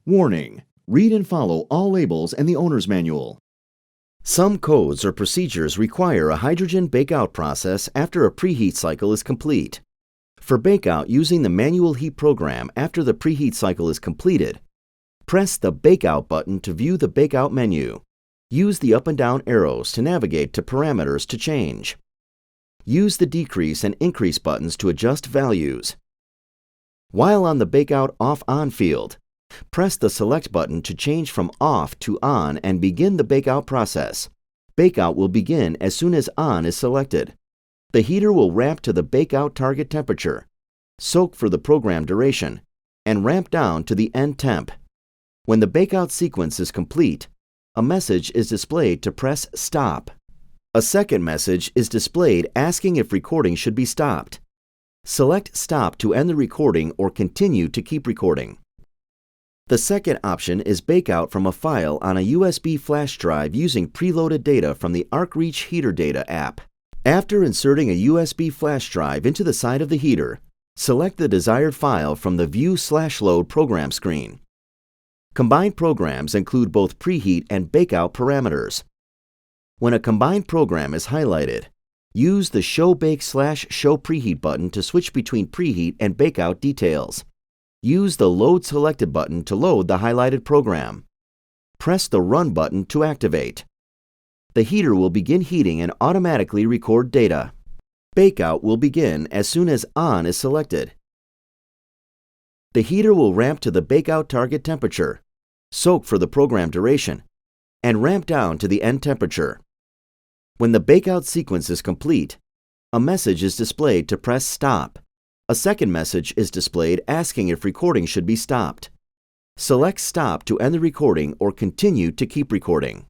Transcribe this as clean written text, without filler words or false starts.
Warning: read and follow all labels and the owner's manual. Some codes or procedures require a hydrogen bake-out process after a preheat cycle is complete. For bake-out using the manual heat program after the preheat cycle is completed, press the Bake-Out button to view the Bake-Out menu. Use the up and down arrows to navigate to parameters to change. Use the decrease and increase buttons to adjust values. While on the Bake-Out Off-On field, press the Select button to change from Off to On and begin the bake-out process. Bake-out will begin as soon as On is selected. The heater will ramp to the bake-out target temperature, soak for the program duration, and ramp down to the end temp. When the bake-out sequence is complete, a message is displayed to press Stop. A second message is displayed asking if recording should be stopped. Select Stop to end the recording or continue to keep recording. The second option is bake-out from a file on a USB flash drive using preloaded data from the ArcReach Heater Data app. After inserting a USB flash drive into the side of the heater, select the desired file from the View/Load program screen. Combined programs include both preheat and bake-out parameters. When a combined program is highlighted, use the Show Bake/Show Preheat button to switch between preheat and bake-out details. Use the Load Selected button to load the highlighted program. Press the Run button to activate. The heater will begin heating and automatically record data. Bake-out will begin as soon as On is selected. The heater will ramp to the bake-out target temperature, soak for the program duration, and ramp down to the end temperature. When the bake-out sequence is complete, a message is displayed to press Stop. A second message is displayed asking if recording should be stopped. Select Stop to end the recording or continue to keep recording.